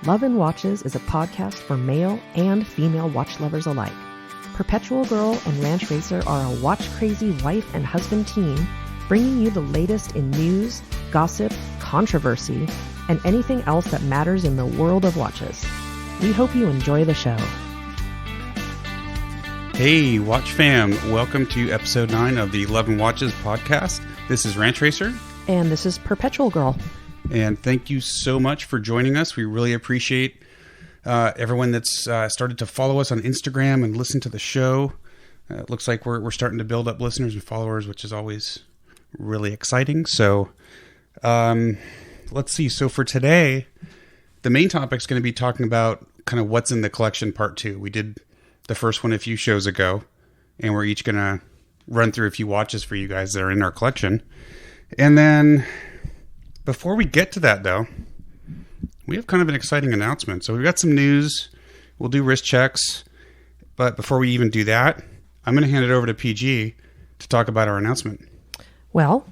Love and Watches is a podcast for male and female watch lovers alike. Perpetual Girl and Ranch Racer are a watch-crazy wife and husband team bringing you the latest in news, gossip, controversy, and anything else that matters in the world of watches. We hope you enjoy the show. Hey, Watch fam. Welcome to episode 9 of the Love and Watches podcast. This is Ranch Racer. And this is Perpetual Girl. And thank you so much for joining us. We really appreciate everyone that's started to follow us on Instagram and listen to the show. It looks like we're starting to build up listeners and followers, which is always really exciting. So let's see. So for today, the main topic is going to be talking about kind of what's in the collection part 2. We did the first one a few shows ago, and we're each going to run through a few watches for you guys that are in our collection. And then before we get to that, though, we have kind of an exciting announcement. So we've got some news. We'll do wrist checks. But before we even do that, I'm going to hand it over to PG to talk about our announcement. Well,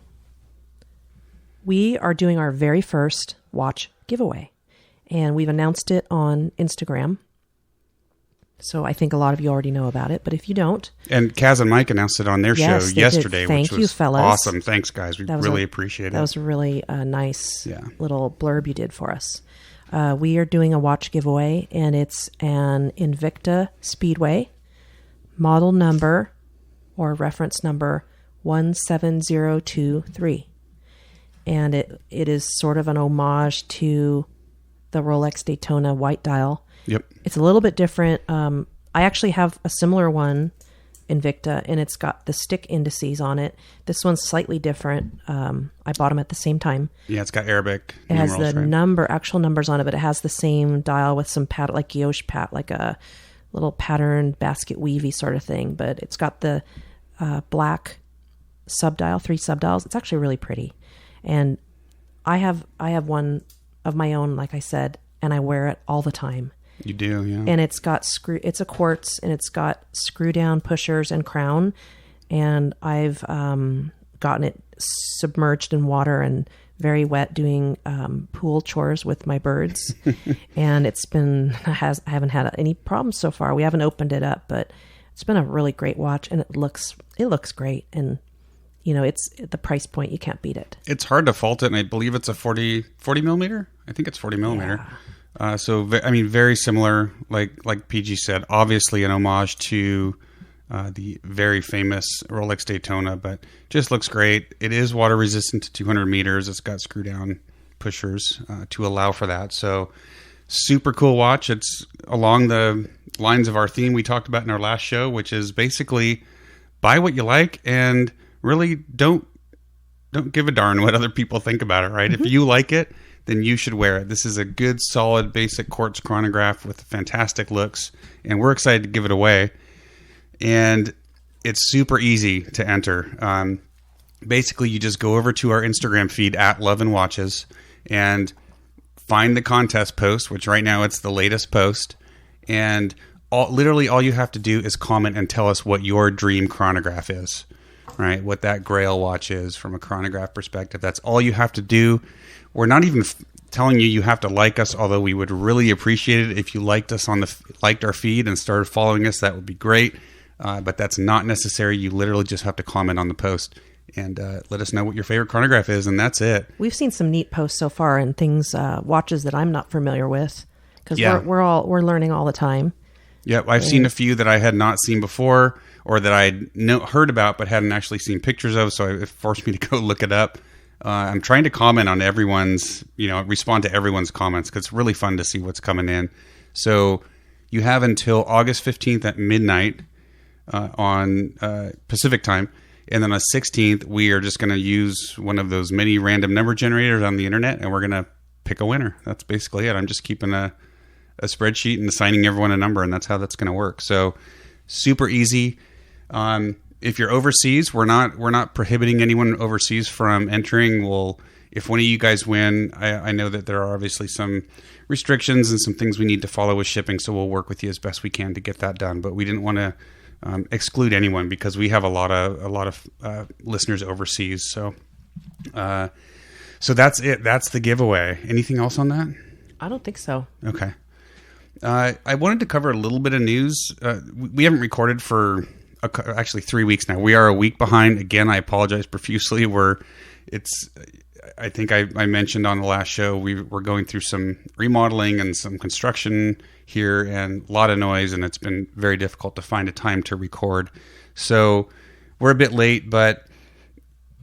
we are doing our very first watch giveaway, and we've announced it on Instagram. So I think a lot of you already know about it, but if you don't... And Kaz and Mike announced it on their show yesterday, which was fellas. Awesome. Thanks, guys. We really appreciate it. That was a really nice little blurb you did for us. We are doing a watch giveaway, and it's an Invicta Speedway model number or reference number 17023. And it is sort of an homage to the Rolex Daytona white dial. Yep. It's a little bit different. I actually have a similar one, Invicta, and it's got the stick indices on it. This one's slightly different. I bought them at the same time. Yeah, it's got Arabic. It has the actual numbers on it, but it has the same dial with some like guilloche like a little patterned basket weavy sort of thing. But it's got the black subdial, 3 subdials. It's actually really pretty. And I have one of my own, like I said, and I wear it all the time. You do, yeah. And it's got it's a quartz, and it's got screw down pushers and crown. And I've gotten it submerged in water and very wet doing pool chores with my birds. And I haven't had any problems so far. We haven't opened it up, but it's been a really great watch, and it looks great. And you know, it's at the price point, you can't beat it. It's hard to fault it, and I believe it's a 40 millimeter. I think it's 40 millimeter. Yeah. Very similar, like PG said, obviously an homage to the very famous Rolex Daytona, but just looks great. It is water resistant to 200 meters. It's got screw down pushers to allow for that. So super cool watch. It's along the lines of our theme we talked about in our last show, which is basically buy what you like and really don't give a darn what other people think about it, right? Mm-hmm. If you like it, then you should wear it. This is a good, solid, basic quartz chronograph with fantastic looks, and we're excited to give it away. And it's super easy to enter. Basically, you just go over to our Instagram feed at Love and Watches and find the contest post, which right now it's the latest post. And literally all you have to do is comment and tell us what your dream chronograph is, right? What that Grail watch is from a chronograph perspective. That's all you have to do. We're not even telling you have to like us, although we would really appreciate it if you liked us liked our feed and started following us. That would be great. But that's not necessary. You literally just have to comment on the post and let us know what your favorite chronograph is, and that's it. We've seen some neat posts so far and things, watches that I'm not familiar with, because we're learning all the time. Yep, I've seen a few that I had not seen before, or that I heard about but hadn't actually seen pictures of, so it forced me to go look it up. I'm trying to comment on respond to everyone's comments, because it's really fun to see what's coming in. So you have until August 15th at midnight on Pacific time. And then on the 16th, we are just going to use one of those mini random number generators on the internet, and we're going to pick a winner. That's basically it. I'm just keeping a spreadsheet and assigning everyone a number, and that's how that's going to work. So super easy. If you're overseas, we're not prohibiting anyone overseas from entering. If one of you guys win, I know that there are obviously some restrictions and some things we need to follow with shipping, so we'll work with you as best we can to get that done. But we didn't want to exclude anyone, because we have a lot of listeners overseas. So that's it. That's the giveaway. Anything else on that? I don't think so. Okay. I wanted to cover a little bit of news. We haven't recorded for actually 3 weeks now. We are a week behind. Again, I apologize profusely. I think I mentioned on the last show, we're going through some remodeling and some construction here and a lot of noise, and it's been very difficult to find a time to record. So we're a bit late, but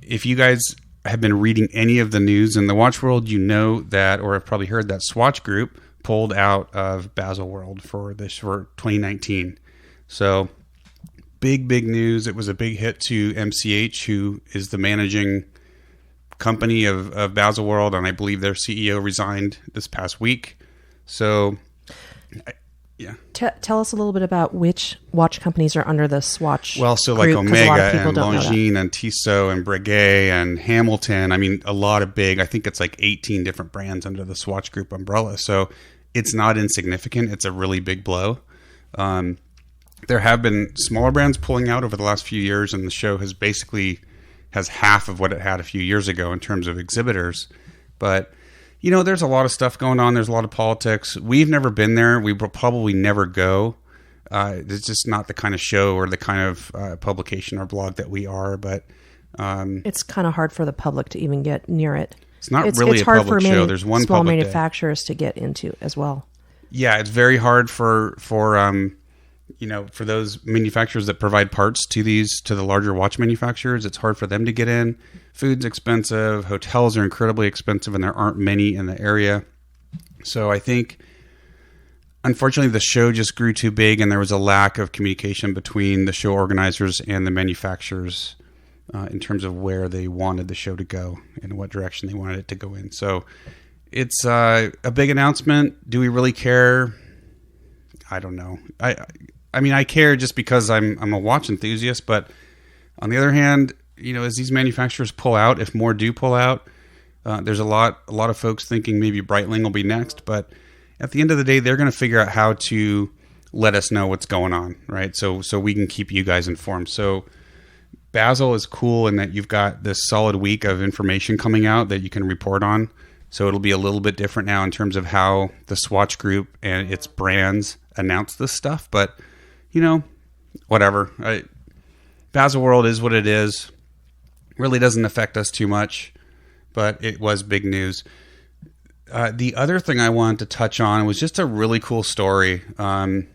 if you guys have been reading any of the news in the watch world, you know that, or have probably heard that Swatch Group pulled out of Baselworld for 2019. So big news. It was a big hit to MCH, who is the managing company of Baselworld, and I believe their CEO resigned this past week. So, yeah. Tell us a little bit about which watch companies are under the Swatch. Well, so like group, Omega and Longines and Tissot and Breguet and Hamilton. I mean, a lot of big. I think it's like 18 different brands under the Swatch Group umbrella. So it's not insignificant. It's a really big blow. There have been smaller brands pulling out over the last few years, and the show has half of what it had a few years ago in terms of exhibitors. But, there's a lot of stuff going on. There's a lot of politics. We've never been there. We will probably never go. It's just not the kind of show or the kind of publication or blog that we are. But it's kind of hard for the public to even get near it. It's not really a public show. There's one small public manufacturers to get into as well. Yeah, it's very hard for those manufacturers that provide parts to the larger watch manufacturers. It's hard for them to get in. Food's expensive. Hotels are incredibly expensive, and there aren't many in the area. So I think, unfortunately, the show just grew too big, and there was a lack of communication between the show organizers and the manufacturers in terms of where they wanted the show to go and what direction they wanted it to go in. So it's a big announcement. Do we really care? I don't know. I mean, I care just because I'm a watch enthusiast, but on the other hand, as these manufacturers pull out, if more do pull out, there's a lot of folks thinking maybe Breitling will be next, but at the end of the day, they're going to figure out how to let us know what's going on, right? So we can keep you guys informed. So Basel is cool in that you've got this solid week of information coming out that you can report on. So it'll be a little bit different now in terms of how the Swatch Group and its brands announce this stuff, but whatever. Baselworld is what it is. Really doesn't affect us too much, but it was big news. The other thing I wanted to touch on was just a really cool story. And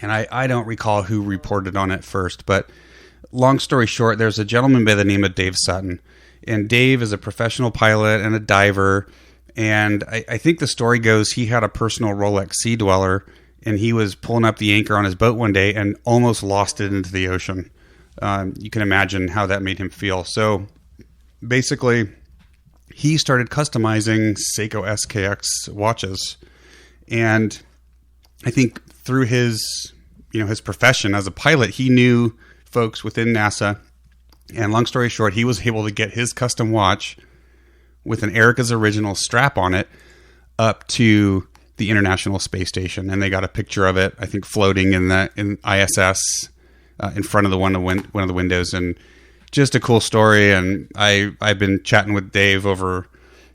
I don't recall who reported on it first, but long story short, there's a gentleman by the name of Dave Sutton. And Dave is a professional pilot and a diver. And I think the story goes he had a personal Rolex Sea Dweller, and he was pulling up the anchor on his boat one day and almost lost it into the ocean. You can imagine how that made him feel. So basically, he started customizing Seiko SKX watches. And I think through his profession as a pilot, he knew folks within NASA. And long story short, he was able to get his custom watch with an Erica's Original strap on it up to the International Space Station, and they got a picture of it, I think, floating in ISS in front of one of the windows, and just a cool story. And I've been chatting with Dave over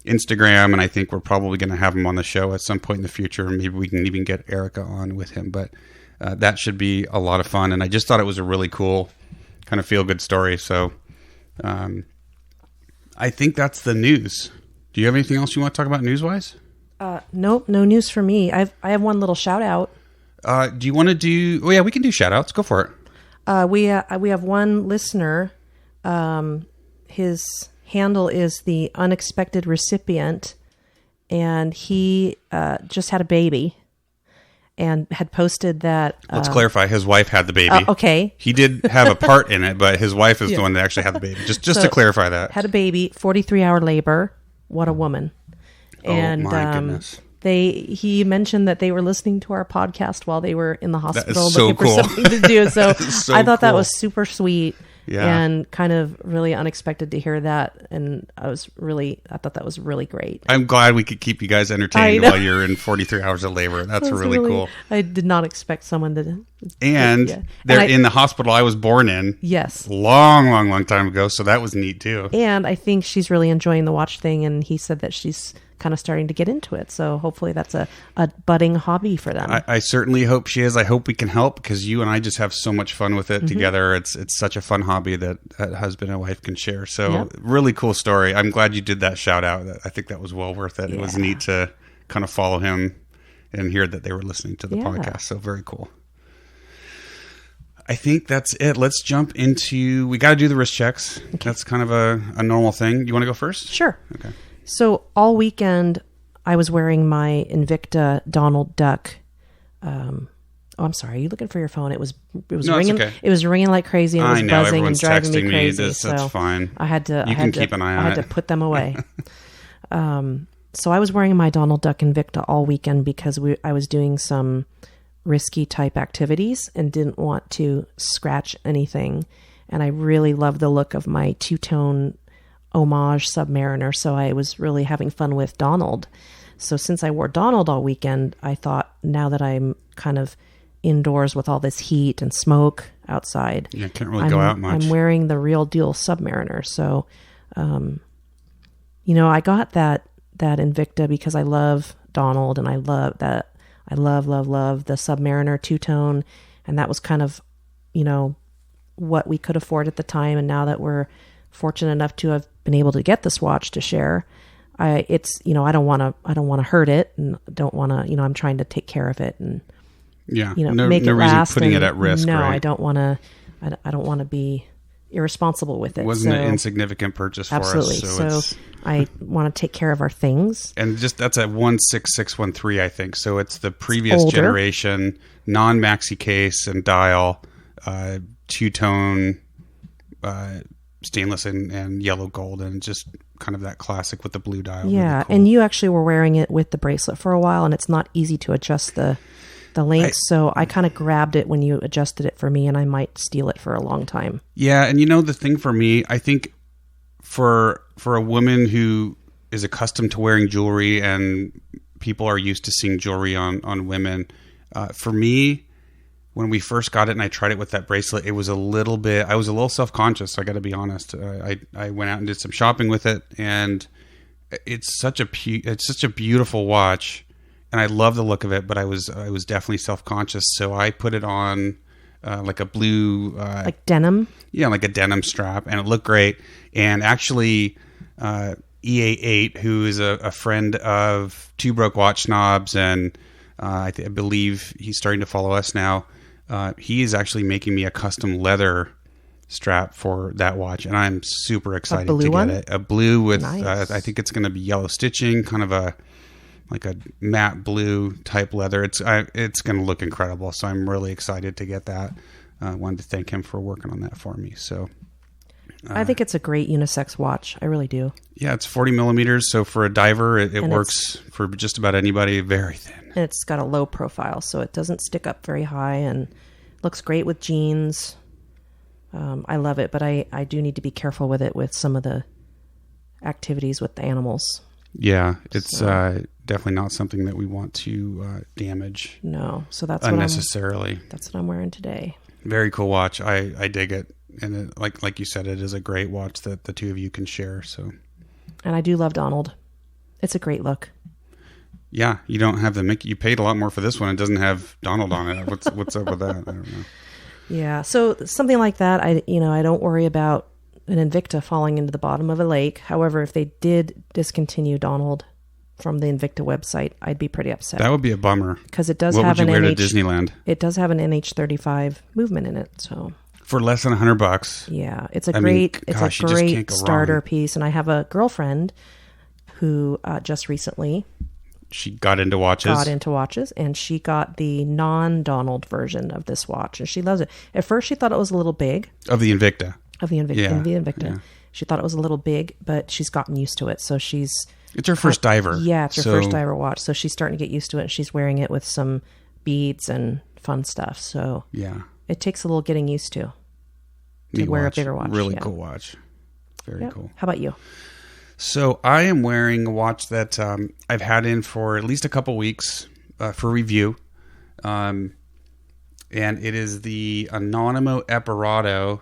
Instagram, and I think we're probably going to have him on the show at some point in the future. Maybe we can even get Erica on with him, but that should be a lot of fun. And I just thought it was a really cool kind of feel-good story. So I think that's the news. Do you have anything else you want to talk about news-wise? Nope, no news for me. I have one little shout out. Do you want to do? Oh yeah, we can do shout outs. Go for it. We have one listener. His handle is the unexpected recipient, and he just had a baby, and had posted that. Let's clarify. His wife had the baby. Okay. He did have a part in it, but his wife is the one that actually had the baby. Just to clarify that. Had a baby, 43-hour labor. What a woman. And my goodness. He mentioned that they were listening to our podcast while they were in the hospital so looking cool. for something to do. So, so I thought that cool. was super sweet. Yeah. And kind of really unexpected to hear that. And I thought that was really great. I'm glad we could keep you guys entertained while you're in 43 hours of labor. That's really cool. I did not expect someone to. And they're in the hospital I was born in. Yes. Long time ago. So that was neat too. And I think she's really enjoying the watch thing. And he said that she's kind of starting to get into it. So hopefully that's a budding hobby for them. I certainly hope she is. I hope we can help, because you and I just have so much fun with it together. It's such a fun hobby that a husband and wife can share. So really cool story. I'm glad you did that shout out. I think that was well worth it. It was neat to kind of follow him and hear that they were listening to the podcast. So very cool. I think that's it. Let's jump into, we got to do the wrist checks. Okay. That's kind of a normal thing. You want to go first? Sure. Okay. So all weekend I was wearing my Invicta Donald Duck. I'm sorry. Are you looking for your phone? It was ringing. Okay. It was ringing like crazy, and it was buzzing and driving me crazy. That's fine. I had to. You can keep an eye on it. I had to put them away. So I was wearing my Donald Duck Invicta all weekend because I was doing some risky type activities and didn't want to scratch anything. And I really loved the look of my two-tone homage Submariner. So I was really having fun with Donald. So since I wore Donald all weekend, I thought, now that I'm kind of indoors with all this heat and smoke outside, can't really go out much. I'm wearing the real deal Submariner. So, I got that Invicta because I love Donald, and I love that. I love the Submariner two-tone, and that was kind of, what we could afford at the time. And now that we're fortunate enough to have been able to get the Swatch to share, I don't want to hurt it, and don't want to, I'm trying to take care of it and make it last. Putting it at risk. No, right? I don't want to be irresponsible with it. It wasn't an insignificant purchase for absolutely. us. So I want to take care of our things. And that's a 16613, I think. So it's the previous generation, non-maxi case and dial, two-tone, stainless and yellow gold, and just kind of that classic with the blue dial. Yeah, really cool. And you actually were wearing it with the bracelet for a while, and it's not easy to adjust the length, so I kind of grabbed it when you adjusted it for me, and I might steal it for a long time. Yeah, and the thing for me, I think for a woman who is accustomed to wearing jewelry, and people are used to seeing jewelry on women, for me, when we first got it and I tried it with that bracelet, I was a little self-conscious. I got to be honest. I went out and did some shopping with it, and it's such a beautiful watch, and I love the look of it, but I was definitely self-conscious. So I put it on like a blue, like denim. Yeah, like a denim strap, and it looked great. And actually, EA8, who is a friend of Two Broke Watch Snobs, and I believe he's starting to follow us now. He is actually making me a custom leather strap for that watch, and I'm super excited to get it. A blue with, nice. I think it's going to be yellow stitching, kind of a matte blue type leather. It's going to look incredible, so I'm really excited to get that. I wanted to thank him for working on that for me. So I think it's a great unisex watch. I really do. Yeah, it's 40 millimeters, so for a diver, it works for just about anybody. Very thin. And it's got a low profile, so it doesn't stick up very high, and looks great with jeans. I love it, but I do need to be careful with it with some of the activities with the animals. Yeah, it's definitely not something that we want to damage. No, so that's unnecessarily. That's what I'm wearing today. Very cool watch. I dig it, and like you said, it is a great watch that the two of you can share. So, and I do love Donald. It's a great look. Yeah, you don't have the Mickey. You paid a lot more for this one. It doesn't have Donald on it. What's up with that? I don't know. Yeah, so something like that, I don't worry about an Invicta falling into the bottom of a lake. However, if they did discontinue Donald from the Invicta website, I'd be pretty upset. That would be a bummer. Because it does what have would you wear to Disneyland? It does have an NH35 movement in it, so for less than $100. Yeah, it's a great starter piece. And I have a girlfriend who just recently she got into watches. And she got the non-Donald version of this watch, and she loves it. At first, she thought it was a little big. Of the Invicta. Yeah. She thought it was a little big, but she's gotten used to it. So it's her first diver. Yeah, it's her first diver watch. So she's starting to get used to it, and she's wearing it with some beads and fun stuff. So yeah, it takes a little getting used to wear a bigger watch. Really cool watch. Very cool. How about you? So I am wearing a watch that I've had in for at least a couple weeks for review. And it is the Anonimo Epirato.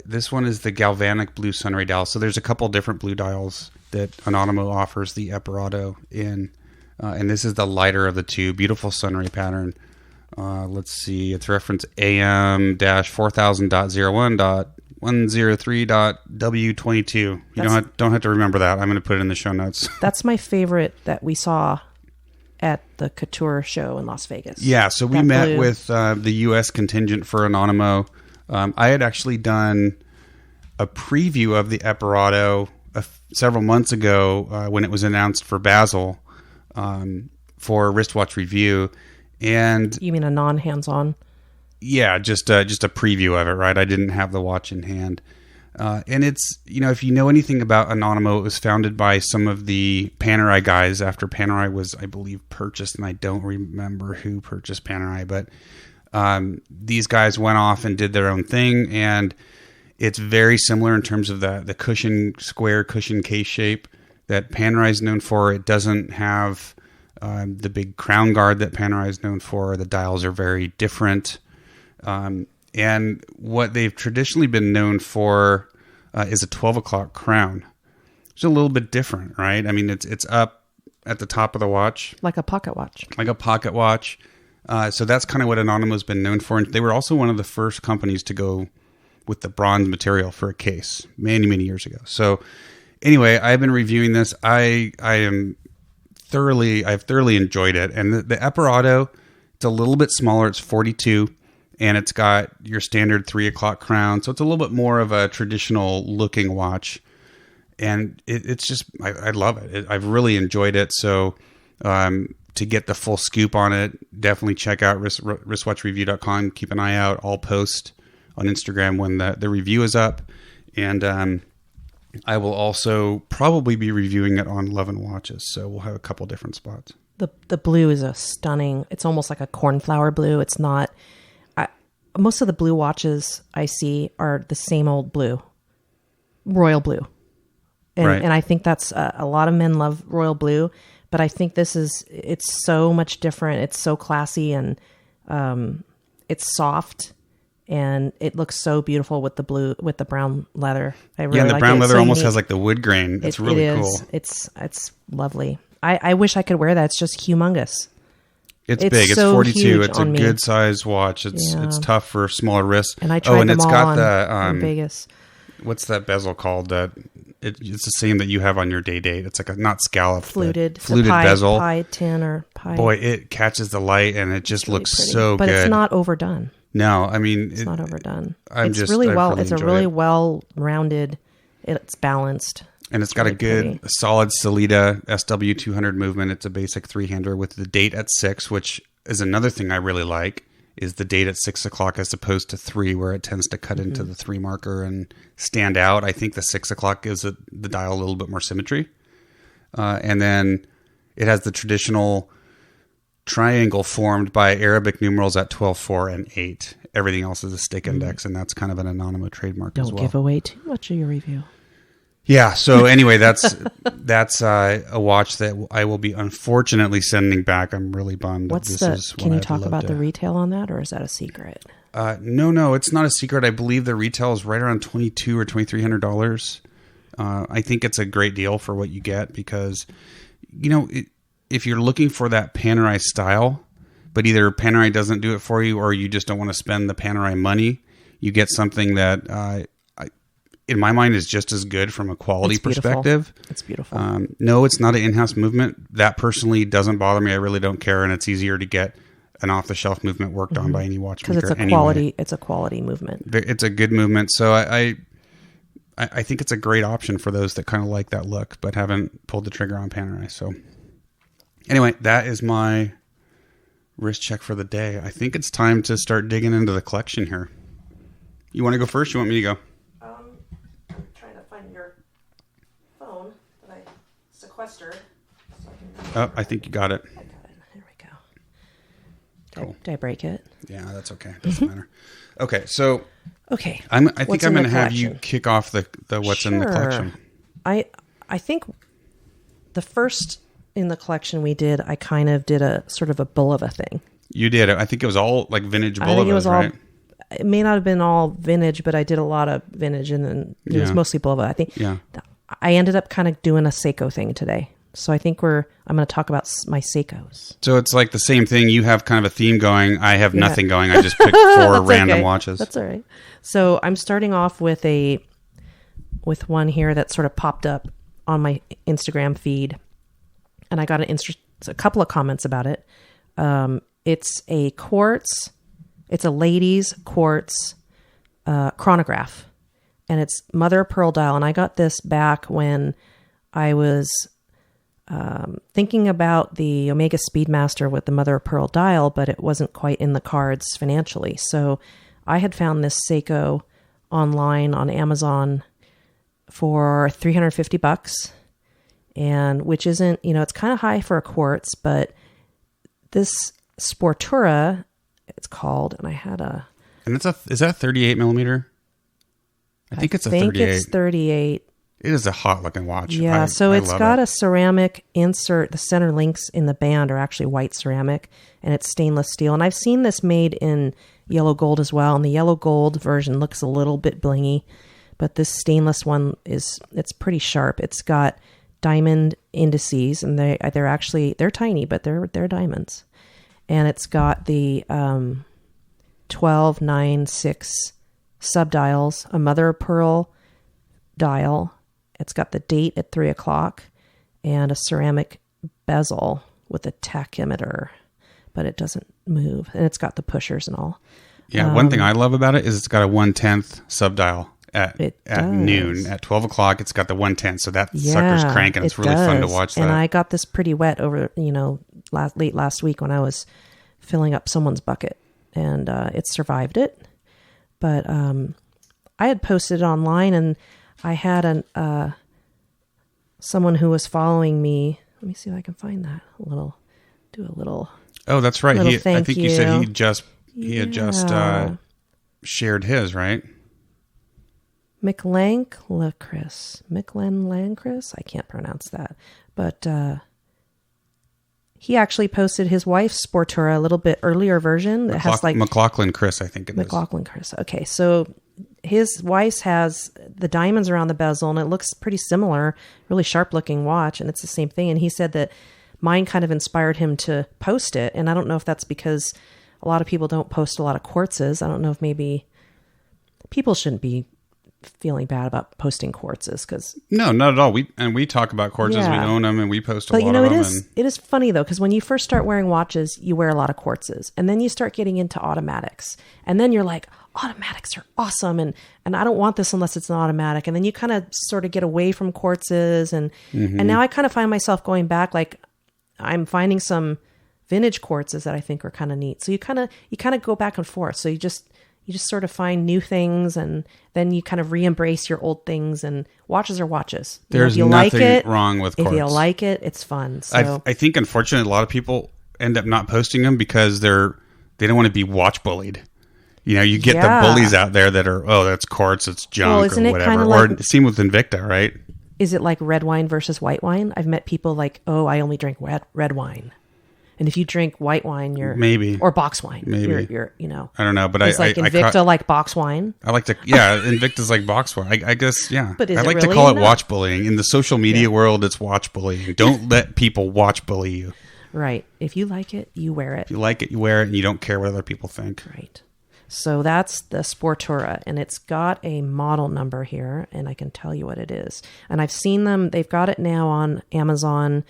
This one is the galvanic blue sunray dial. So there's a couple different blue dials that Anonimo offers the Epirado in. And this is the lighter of the two. Beautiful sunray pattern. Let's see. It's reference AM-4000.01.103.W22. You don't have to remember that. I'm going to put it in the show notes. That's my favorite that we saw at the Couture show in Las Vegas. Yeah, so we met with the U.S. contingent for Anonimo. I had actually done a preview of the Epirado several months ago when it was announced for Basel for wristwatch review. And you mean a non-hands-on? Yeah, just a preview of it, right? I didn't have the watch in hand. And it's, if you know anything about Anonimo, it was founded by some of the Panerai guys after Panerai was, I believe, purchased, and I don't remember who purchased Panerai, but these guys went off and did their own thing, and it's very similar in terms of the square cushion case shape that Panerai is known for. It doesn't have the big crown guard that Panerai is known for. The dials are very different. And what they've traditionally been known for is a 12 o'clock crown. It's a little bit different, right? I mean, it's up at the top of the watch. Like a pocket watch. So that's kind of what Anonimo's been known for. And they were also one of the first companies to go with the bronze material for a case many, many years ago. So anyway, I've been reviewing this. I've thoroughly enjoyed it. And the Epirado, it's a little bit smaller. It's 42. And it's got your standard 3 o'clock crown. So it's a little bit more of a traditional looking watch. And it's just, I love it. I've really enjoyed it. So to get the full scoop on it, definitely check out wristwatchreview.com. Keep an eye out. I'll post on Instagram when the review is up. And I will also probably be reviewing it on Love & Watches. So we'll have a couple different spots. The blue is a stunning, it's almost like a cornflower blue. It's not... most of the blue watches I see are the same old blue, royal blue. And, right. And I think that's a lot of men love royal blue, but I think it's so much different. It's so classy and it's soft and it looks so beautiful with the brown leather. I really and the like brown it. leather so almost unique. has like the wood grain. It's really cool. It's lovely. I wish I could wear that. It's just humongous. It's big. It's so 42. It's a me. good size watch. It's tough for smaller wrists. And I tried them it's all got in Vegas. What's that bezel called? It's the same that you have on your date. It's like not scalloped, fluted bezel. Pi 10 or Pi. Boy, it catches the light and it just looks so but good. But it's not overdone. No, I mean it's not overdone. It's a really well rounded. It's balanced. And it's got a good, solid Sellita SW200 movement. It's a basic three-hander with the date at 6, which is another thing I really like, is the date at 6 o'clock as opposed to 3, where it tends to cut into the 3 marker and stand out. I think the 6 o'clock gives the dial a little bit more symmetry. And then it has the traditional triangle formed by Arabic numerals at 12, 4, and 8. Everything else is a stick index, and that's kind of an Anonimo trademark as well. Don't give away too much of your review. Yeah. So anyway, that's a watch that I will be unfortunately sending back. I'm really bummed. Can you talk about the retail on that, or is that a secret? No, it's not a secret. I believe the retail is right around $2,200 or $2,300. I think it's a great deal for what you get because, if you're looking for that Panerai style, but either Panerai doesn't do it for you or you just don't want to spend the Panerai money, you get something that in my mind is just as good from a quality perspective. It's beautiful. No, it's not an in-house movement. That personally doesn't bother me. I really don't care. And it's easier to get an off-the-shelf movement worked on by any watchmaker. Because it's a quality movement. It's a good movement. So I think it's a great option for those that kind of like that look, but haven't pulled the trigger on Panerai. So anyway, that is my wrist check for the day. I think it's time to start digging into the collection here. You want to go first? You want me to go? I'm trying to find your phone that I sequestered. I think you got it. I got it. There we go. Cool. Did I break it? Yeah, that's okay. Doesn't matter. Okay, so I think I'm going to have you kick off the what's in the collection. I think the first in the collection we did, I kind of did a sort of a Bulova thing. You did. I think it was all like vintage Bulovas, I think it was right? It may not have been all vintage, but I did a lot of vintage, and then it was mostly Bulova. I think I ended up kind of doing a Seiko thing today. So I think I'm going to talk about my Seikos. So it's like the same thing. You have kind of a theme going. I have nothing going. I just picked 4 random watches. That's all right. So I'm starting off with one here that sort of popped up on my Instagram feed. And I got a couple of comments about it. It's a quartz. It's a ladies quartz chronograph. And it's mother of pearl dial. And I got this back when I was thinking about the Omega Speedmaster with the mother of pearl dial, but it wasn't quite in the cards financially. So I had found this Seiko online on Amazon for $350, and which isn't, it's kind of high for a quartz, but this Sportura, it's called, and I had and is that 38 millimeter? I think it's a 38. It's 38. It is a hot looking watch. Yeah, so it's got a ceramic insert. The center links in the band are actually white ceramic, and it's stainless steel. And I've seen this made in yellow gold as well, and the yellow gold version looks a little bit blingy, but this stainless one it's pretty sharp. It's got diamond indices, and they're tiny, but they're diamonds. And it's got the 12, 9, 6 subdials, a mother of pearl dial. It's got the date at 3:00 and a ceramic bezel with a tachymeter, but it doesn't move. And it's got the pushers and all. Yeah, one thing I love about it is it's got a 1/10 subdial at noon. At 12:00, it's got the 1/10, so that sucker's cranking. It's really fun to watch that. And I got this pretty wet over, late last week when I was filling up someone's bucket, and it survived it. But I had posted it online, and I had someone who was following me. Let me see if I can find that. Do a little. Oh, that's right. I think you said he had just shared his, right? Miclan-Lancris. I can't pronounce that, but he actually posted his wife's Sportura, a little bit earlier version that has like McLaughlin Chris, I think it is. McLaughlin Chris. Okay, so his wife's has the diamonds around the bezel, and it looks pretty similar, really sharp looking watch, and it's the same thing. And he said that mine kind of inspired him to post it, and I don't know if that's because a lot of people don't post a lot of quartzes. I don't know if maybe people shouldn't be feeling bad about posting quartzes, because no, not at all. We talk about quartzes. We own them, and we post a lot of them. It is funny though, because when you first start wearing watches, you wear a lot of quartzes, and then you start getting into automatics, and then you're like, automatics are awesome, and I don't want this unless it's an automatic, and then you kind of sort of get away from quartzes, and now I kind of find myself going back, like I'm finding some vintage quartzes that I think are kind of neat. So you kind of go back and forth. So you just sort of find new things, and then you kind of re-embrace your old things, and watches are watches. There's nothing wrong with quartz. If you like it, it's fun. So I think, unfortunately, a lot of people end up not posting them because they don't want to be watch bullied. You get the bullies out there that are, that's quartz, it's junk, or whatever. Or same with Invicta, right? Is it like red wine versus white wine? I've met people like, I only drink red wine. And if you drink white wine, you're maybe, or box wine, maybe you're I don't know, but Invicta like box wine. I like to, Invicta's like box wine. I guess, yeah. But I like to call it watch bullying. In the social media world, it's watch bullying. Don't let people watch bully you. Right. If you like it, you wear it. If you like it, you wear it, and you don't care what other people think. Right. So that's the Sportura, and it's got a model number here, and I can tell you what it is. And I've seen them. They've got it now on Amazon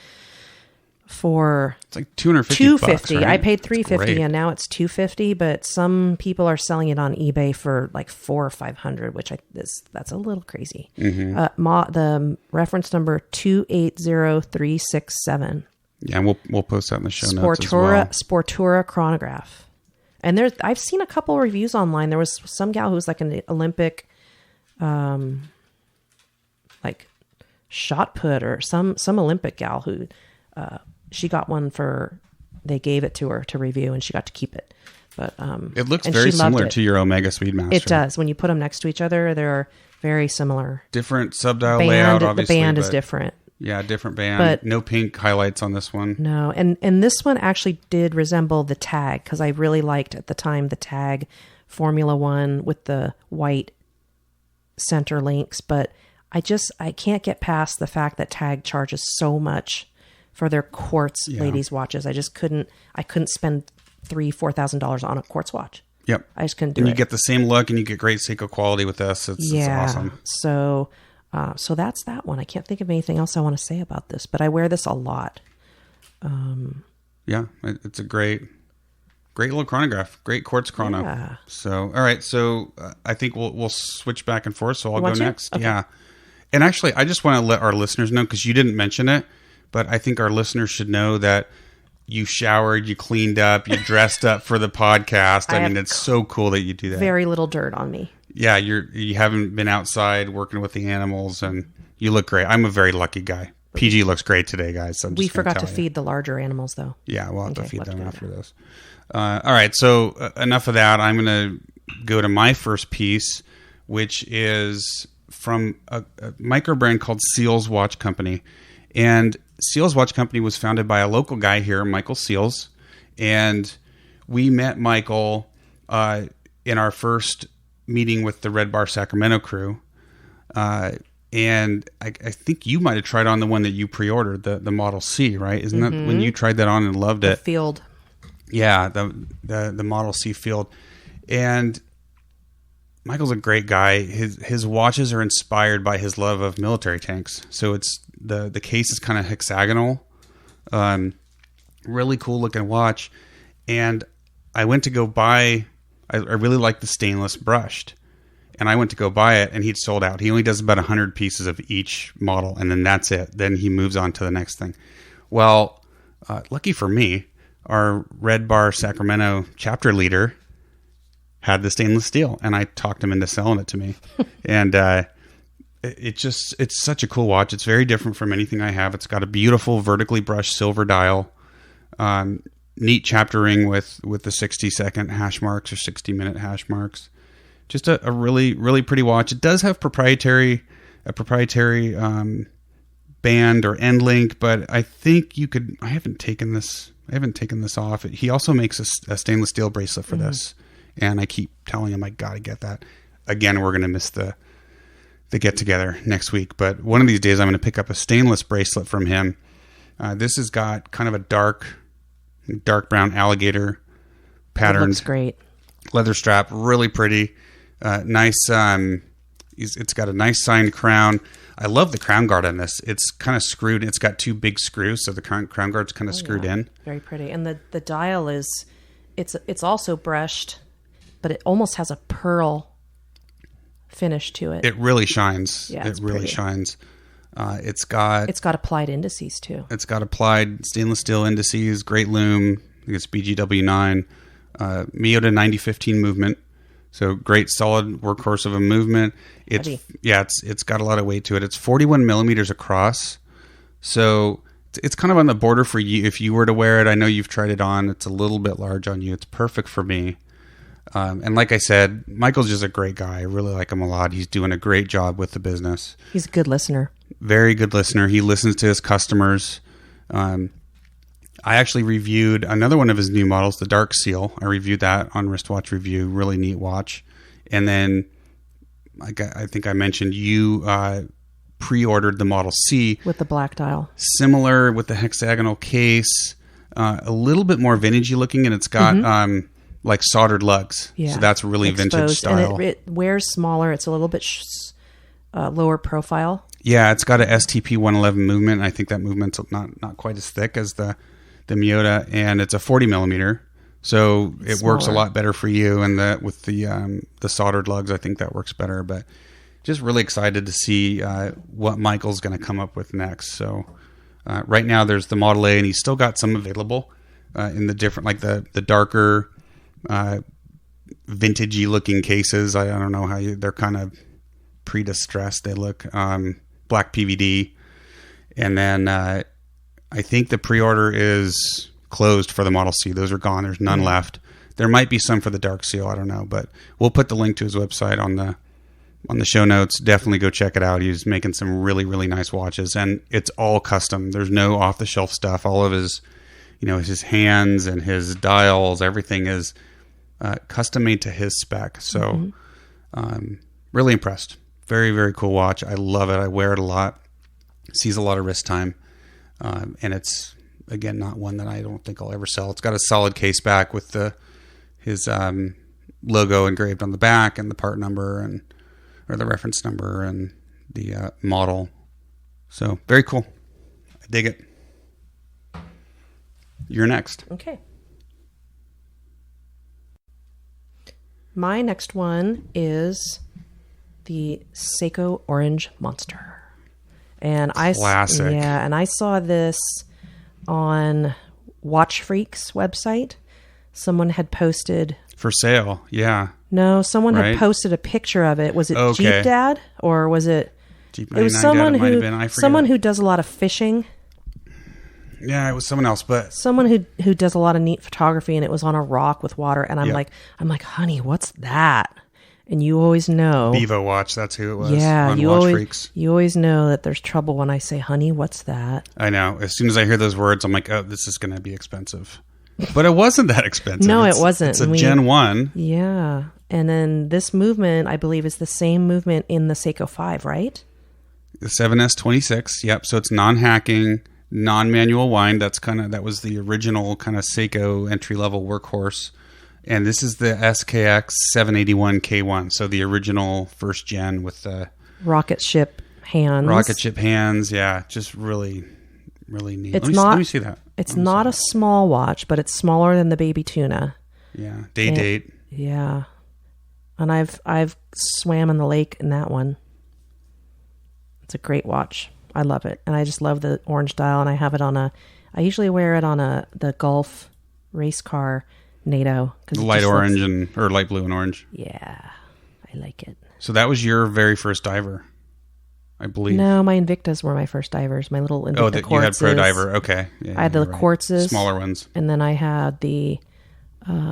for it's like $250. Right? I paid $350, and now it's $250. But some people are selling it on eBay for like $400 or $500, which that's a little crazy. The reference number 280367. Yeah, and we'll post that in the show notes as well. Sportura chronograph. And I've seen a couple reviews online. There was some gal who was like an Olympic, like shot put, or some Olympic gal who, she got one they gave it to her to review, and she got to keep it. But it looks very similar to your Omega Speedmaster. It does. When you put them next to each other, they're very similar. Different subdial layout, obviously. The band is different. Yeah, different band. But no pink highlights on this one. No, and this one actually did resemble the Tag, because I really liked at the time the Tag Formula One with the white center links, but I can't get past the fact that Tag charges so much for their quartz ladies watches. I couldn't spend $3,000-$4,000 on a quartz watch. Yep. I just couldn't do it. And you get the same look and you get great Seiko quality with this. It's awesome. So that's that one. I can't think of anything else I want to say about this, but I wear this a lot. Yeah, it's a great little chronograph, great quartz chrono. Yeah. So, all right. So I think we'll switch back and forth. So I'll go next. Okay. Yeah. And actually, I just want to let our listeners know, because you didn't mention it, but I think our listeners should know that you showered, you cleaned up, you dressed up for the podcast. I mean, it's so cool that you do that. Very little dirt on me. Yeah, you haven't been outside working with the animals, and you look great. I'm a very lucky guy. PG looks great today, guys. We forgot to feed the larger animals, though. Yeah, we'll have to feed them after this. All right, so enough of that. I'm going to go to my first piece, which is from a micro brand called Seals Watch Company. And Seals Watch Company was founded by a local guy here, Michael Seals. And we met Michael in our first meeting with the Red Bar Sacramento crew. And I think you might have tried on the one that you pre-ordered, the Model C, right? Isn't that when you tried that on and loved it? The Field. Yeah, the Model C Field. And Michael's a great guy. His watches are inspired by his love of military tanks. So it's the case is kind of hexagonal. Really cool looking watch. And I went to go buy, I really like the stainless brushed. And I went to go buy it, and he'd sold out. He only does about 100 pieces of each model, and then that's it. Then he moves on to the next thing. Well, lucky for me, our Red Bar Sacramento chapter leader had the stainless steel, and I talked him into selling it to me. And it's such a cool watch. It's very different from anything I have. It's got a beautiful vertically brushed silver dial, neat chapter ring with the 60-second hash marks or 60-minute hash marks. Just a really, really pretty watch. It does have a proprietary band or end link, but I think you could. I haven't taken this off. He also makes a stainless steel bracelet for this, and I keep telling him I gotta get that. Again, we're gonna miss the get together next week, but one of these days I'm gonna pick up a stainless bracelet from him. This has got kind of a dark brown alligator pattern. It looks great. Leather strap, really pretty. Nice. It's got a nice signed crown. I love the crown guard on this. It's kind of screwed. It's got two big screws, so the crown guard's kind of screwed in. Very pretty. And the dial is, it's also brushed, but it almost has a pearl finish to it. It really shines. Yeah, it really shines. It's got applied indices too. It's got applied stainless steel indices. Great lume. I think it's BGW9. Miyota 9015 movement. So great solid workhorse of a movement. It's got a lot of weight to it. It's 41 millimeters across. So it's kind of on the border for you if you were to wear it. I know you've tried it on. It's a little bit large on you. It's perfect for me. And like I said, Michael's just a great guy. I really like him a lot. He's doing a great job with the business. He's a good listener. Very good listener. He listens to his customers. I actually reviewed another one of his new models, the Dark Seal. I reviewed that on Wristwatch Review. Really neat watch. And then I think I mentioned you pre-ordered the Model C. With the black dial. Similar with the hexagonal case. A little bit more vintagey looking, and it's got like soldered lugs. Yeah. So that's really vintage style. And it wears smaller. It's a little bit lower profile. Yeah, it's got a STP 111 movement. I think that movement's not quite as thick as the Miyota, and it's a 40 millimeter, so it works a lot better for you. And with the soldered lugs, I think that works better. But just really excited to see what Michael's going to come up with next. So right now there's the Model A, and he's still got some available in the different, like the darker, vintagey looking cases. I don't know how they're kind of pre-distressed. They look black PVD, and then. I think the pre-order is closed for the Model C. Those are gone. There's none left. There might be some for the Dark Seal. I don't know, but we'll put the link to his website on the show notes. Definitely go check it out. He's making some really, really nice watches, and it's all custom. There's no off-the-shelf stuff. All of his, his hands and his dials, everything is custom made to his spec. So, really impressed. Very, very cool watch. I love it. I wear it a lot. Sees a lot of wrist time. And it's, again, not one that I don't think I'll ever sell. It's got a solid case back with his logo engraved on the back and the part number or the reference number and the model. So very cool. I dig it. You're next. Okay. My next one is the Seiko Orange Monster. And Classic. and I saw this on Watch Freak's website. Someone had posted For sale. Yeah. No, someone had posted a picture of it. Was it Jeep Dad or was it? Jeep It was 99 someone Dad, it might who have been. I forget. someone who does a lot of fishing. Yeah, it was someone else, but Someone who does a lot of neat photography, and it was on a rock with water. And I'm like, honey, what's that? And you always know. Bevo Watch, that's who it was. Yeah, on you Watch always Freaks. you always know that there's trouble when I say, honey, what's that? I know. As soon as I hear those words, I'm like, oh, this is going to be expensive. But it wasn't that expensive. No, it wasn't. It's a Gen 1. Yeah. And then this movement, I believe, is the same movement in the Seiko 5, right? The 7S26. Yep. So it's non-hacking, non-manual wind. That was the original kind of Seiko entry-level workhorse. And this is the SKX 781K1. So the original first gen with the rocket ship hands. Yeah. Just really, really neat. It's let me see that. It's not a small watch, but it's smaller than the Baby Tuna. Yeah. Date. Yeah. And I've swam in the lake in that one. It's a great watch. I love it. And I just love the orange dial, and I have it I usually wear it on the Gulf race car NATO. Light orange or light blue and orange. Yeah. I like it. So that was your very first diver, I believe. No, my Invictas were my first divers. My little Invicta quartzes. You had Pro Diver. Okay. Yeah, I had the quartzes. Smaller ones. And then I had the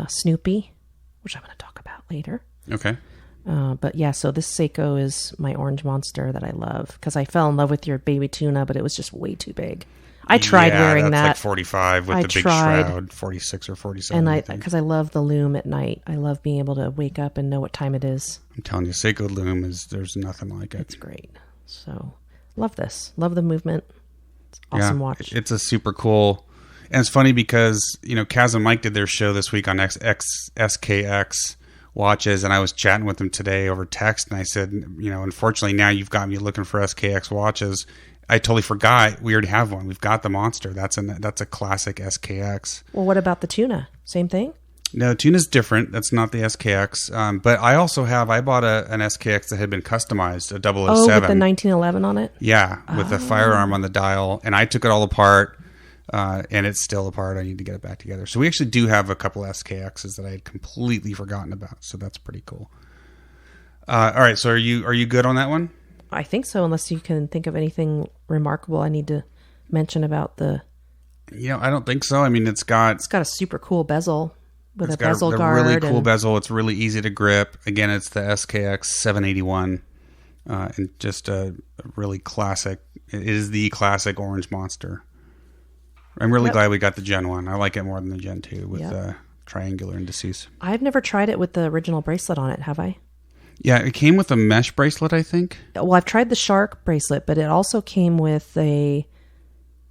Snoopy, which I'm going to talk about later. Okay. But yeah, so this Seiko is my orange monster that I love because I fell in love with your Baby Tuna, but it was just way too big. I tried wearing that. Like 45 with the big shroud, 46 or 47. And because I love the loom at night. I love being able to wake up and know what time it is. I'm telling you, Seiko loom there's nothing like it. It's great. So love this. Love the movement. It's awesome watch. It's a super cool. And it's funny because, Kaz and Mike did their show this week on SKX watches, and I was chatting with them today over text, and I said, unfortunately now you've got me looking for SKX watches. I totally forgot we already have one. We've got the Monster. That's a classic SKX. Well, what about the Tuna? Same thing? No, Tuna's different. That's not the SKX. But I also I bought an SKX that had been customized, a 007. Oh, with the 1911 on it? Yeah, with a firearm on the dial. And I took it all apart, and it's still apart. I need to get it back together. So we actually do have a couple SKXs that I had completely forgotten about. So that's pretty cool. All right, so are you good on that one? I think so, unless you can think of anything remarkable I need to mention about the... I don't think so. I mean, it's got a super cool bezel with a bezel guard. It's got a really cool bezel. It's really easy to grip. Again, it's the SKX 781, and just a really classic. It is the classic orange monster. I'm really glad we got the Gen 1. I like it more than the Gen 2 with triangular indices. I've never tried it with the original bracelet on it, have I? Yeah, it came with a mesh bracelet, I think. Well, I've tried the shark bracelet, but it also came with a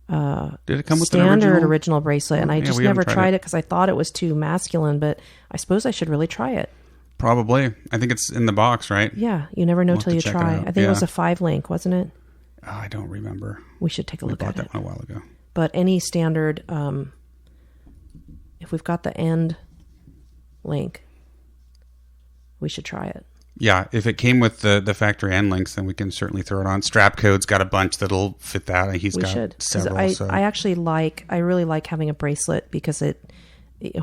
did it come with standard original bracelet, and I just never tried it it because I thought it was too masculine, but I suppose I should really try it. Probably. I think it's in the box, right? Yeah, you never know till you try. I think it was a 5-link, wasn't it? Oh, I don't remember. We should take a look at it. We bought that one a while ago. But any standard, if we've got the end link, we should try it. Yeah, if it came with the factory end links, then we can certainly throw it on. Strap Code's got a bunch that'll fit that. We got several. I really like having a bracelet because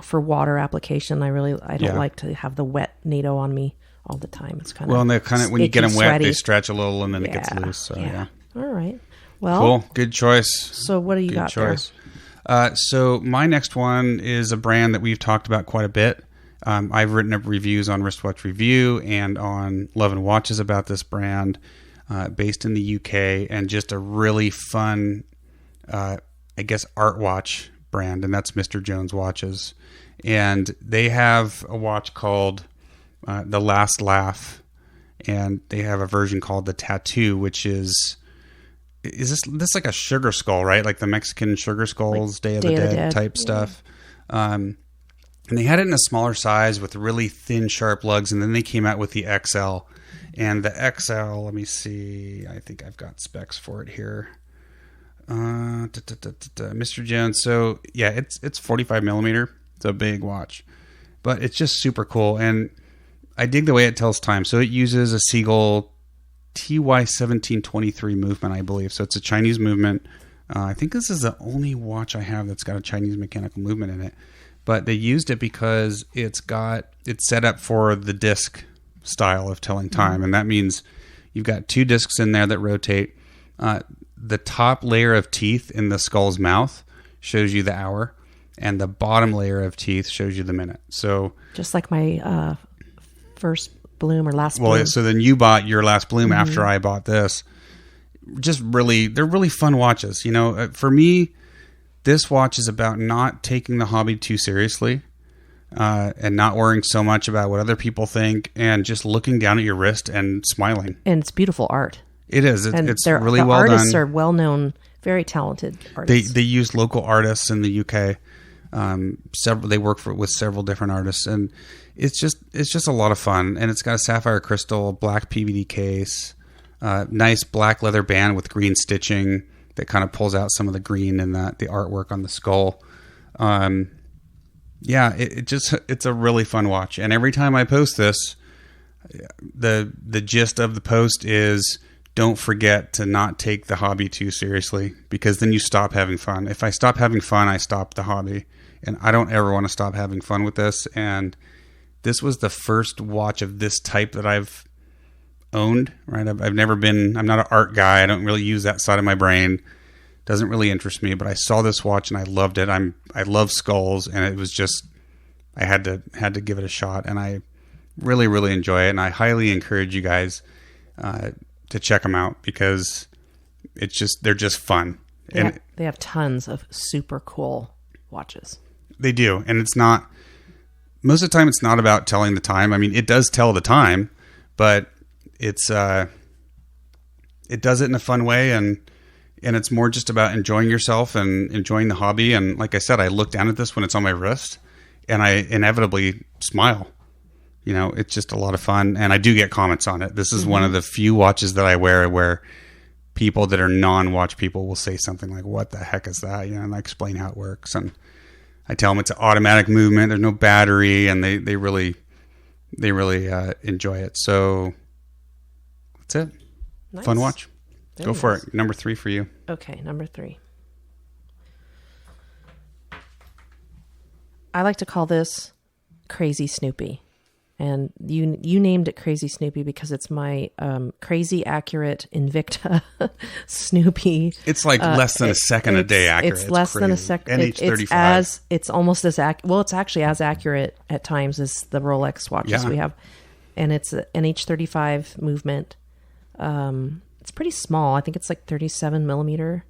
for water application, I don't like to have the wet NATO on me all the time. It's kind of and they when you get them wet, they stretch a little and then it gets loose. So yeah. All right. Well, cool. Good choice. So what do you got there? So my next one is a brand that we've talked about quite a bit. I've written up reviews on Wristwatch Review and on Love and Watches about this brand, based in the UK, and just a really fun, art watch brand, and that's Mr. Jones Watches. And they have a watch called The Last Laugh, and they have a version called the Tattoo, which is this like a sugar skull, right? Like the Mexican sugar skulls, like Day of the Dead type stuff. And they had it in a smaller size with really thin, sharp lugs, and then they came out with the XL. And the XL, let me see, I think I've got specs for it here. Mr. Jones. So yeah, it's 45 millimeter. It's a big watch, but it's just super cool. And I dig the way it tells time. So it uses a Seagull TY1723 movement, I believe. So it's a Chinese movement. I think this is the only watch I have that's got a Chinese mechanical movement in it. But they used it because it's set up for the disc style of telling time. And that means you've got 2 discs in there that rotate. The top layer of teeth in the skull's mouth shows you the hour, and the bottom layer of teeth shows you the minute. So just like my first bloom or last bloom. Well, so then you bought your last bloom after I bought this. Just really, they're really fun watches. You know, for me, this watch is about not taking the hobby too seriously, and not worrying so much about what other people think, and just looking down at your wrist and smiling. And it's beautiful art. It is. It's really well done. The artists are well-known, very talented artists. They use local artists in the UK. They work with several different artists, and it's just a lot of fun. And it's got a sapphire crystal, black PVD case, nice black leather band with green stitching that kind of pulls out some of the green and the artwork on the skull. Yeah, it's a really fun watch. And every time I post this, the gist of the post is, don't forget to not take the hobby too seriously, because then you stop having fun. If I stop having fun, I stop the hobby. And I don't ever want to stop having fun with this. And this was the first watch of this type that I've owned, right? I'm not an art guy. I don't really use that side of my brain. Doesn't really interest me, but I saw this watch and I loved it. I love skulls, and it was just, I had to give it a shot, and I really, really enjoy it. And I highly encourage you guys, to check them out, because they're just fun. And they have tons of super cool watches. They do. And most of the time it's not about telling the time. I mean, it does tell the time, but it does it in a fun way. And it's more just about enjoying yourself and enjoying the hobby. And like I said, I look down at this when it's on my wrist, and I inevitably smile. You know, it's just a lot of fun, and I do get comments on it. This is one of the few watches that I wear where people that are non-watch people will say something like, "What the heck is that?" You know, and I explain how it works, and I tell them it's an automatic movement. There's no battery, and they really enjoy it. So that's it. Nice. Fun watch. Go for it. Number 3 for you. Okay, number 3. I like to call this Crazy Snoopy. And you named it Crazy Snoopy because it's my crazy accurate Invicta Snoopy. It's like less than a second a day accurate. It's less than a second. NH35. It's almost as it's actually as accurate at times as the Rolex watches we have. And it's an NH35 movement. It's pretty small. I think it's like 37 millimeter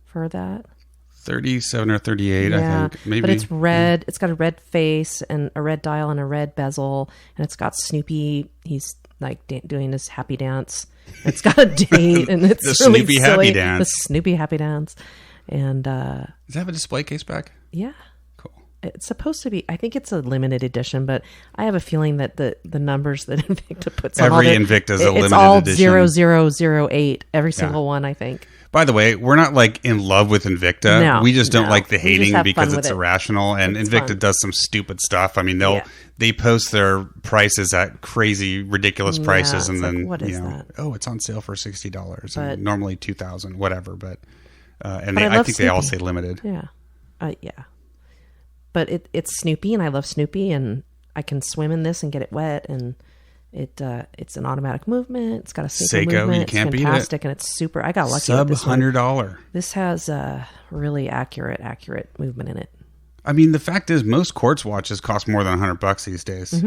for that. 37 or 38, I think. Maybe. But it's red. It's got a red face and a red dial and a red bezel. And it's got Snoopy. He's like doing his happy dance. It's got a date. And it's the really Snoopy silly. happy dance. The Snoopy happy dance. And does it have a display case back? Yeah. Cool. It's supposed to be. I think it's a limited edition, but I have a feeling that the numbers that Invicta puts on every Invicta is a limited edition. It's all edition. 0008. Every single one, I think. By the way, we're not like in love with Invicta. No, we just don't like the hating because it's it. irrational. And it's Invicta fun. does some stupid stuff. I mean, they post their prices at crazy, ridiculous prices, and then what is that? Oh, it's on sale for $60, and normally $2,000, whatever. But I think Snoopy. they all say limited. Yeah, yeah. But it's Snoopy, and I love Snoopy, and I can swim in this and get it wet, and it's an automatic movement. It's got a Seiko movement. You can't beat it. It's fantastic, and it's super. I got lucky. Sub with this one. $100. This has a really accurate movement in it. I mean, the fact is, most quartz watches cost more than $100 these days,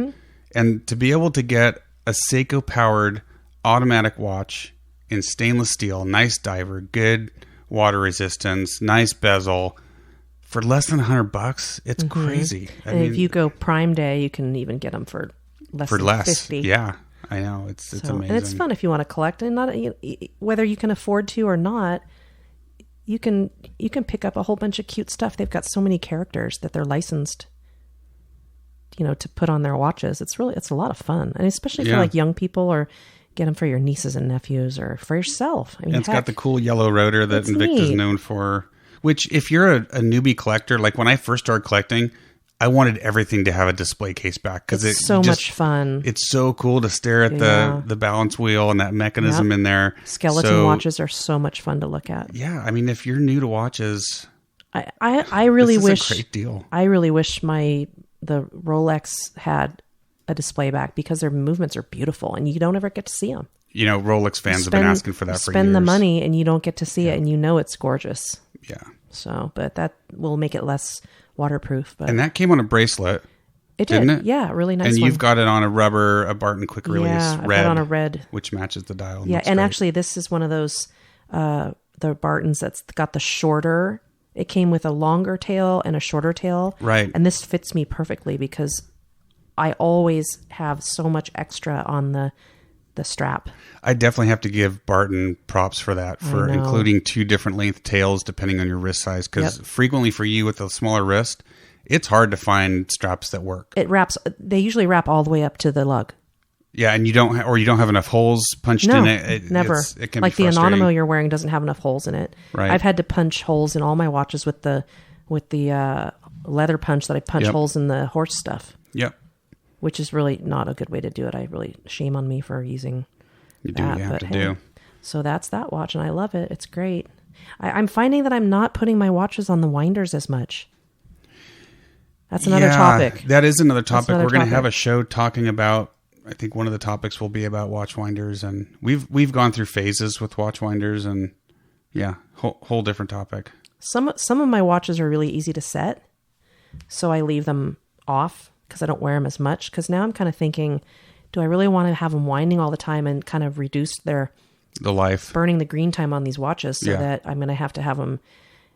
and to be able to get a Seiko powered automatic watch in stainless steel, nice diver, good water resistance, nice bezel. For less than $100, it's crazy. I mean, if you go Prime Day, you can even get them for less than $50. Yeah. I know it's So, amazing, and it's fun if you want to collect, and not whether you can afford to or not. You can pick up a whole bunch of cute stuff. They've got so many characters that they're licensed, to put on their watches. It's a lot of fun, and especially for like young people, or get them for your nieces and nephews, or for yourself. I mean, and it's got the cool yellow rotor that Invicta is known for. Which, if you're a newbie collector, like when I first started collecting, I wanted everything to have a display case back because it's so much fun. It's so cool to stare at the balance wheel and that mechanism in there. Skeleton watches are so much fun to look at. Yeah, I mean, if you're new to watches, I really wish a great deal. I really wish the Rolex had a display back, because their movements are beautiful and you don't ever get to see them. Rolex fans have been asking for that for years. Spend the money and you don't get to see it, and it's gorgeous. Yeah. So, but that will make it less waterproof. But and that came on a bracelet. Didn't it? Yeah, really nice. And you've got it on a Barton quick release I've red. got on a red, which matches the dial. Yeah, and actually, this is one of those the Bartons that's got the shorter. It came with a longer tail and a shorter tail, right? And this fits me perfectly because I always have so much extra on the strap. I definitely have to give Barton props for that, for including 2 different length tails depending on your wrist size. Because frequently for you with a smaller wrist, it's hard to find straps that work. They usually wrap all the way up to the lug. Yeah, and you don't have enough holes punched in it. Never. It can like be the Anonimo you're wearing doesn't have enough holes in it. Right. I've had to punch holes in all my watches with the leather punch that I punch holes in the horse stuff. Yep. Which is really not a good way to do it. Shame on me for using you do that. What you have to do. So that's that watch, and I love it. It's great. I'm finding that I'm not putting my watches on the winders as much. That's another topic. That is another topic. We're going to have a show talking about, I think one of the topics will be about watch winders, and we've gone through phases with watch winders, and whole different topic. Some of my watches are really easy to set, so I leave them off because I don't wear them as much. Because now I'm kind of thinking, do I really want to have them winding all the time and kind of reduce the life, burning the green time on these watches, so that I'm going to have them.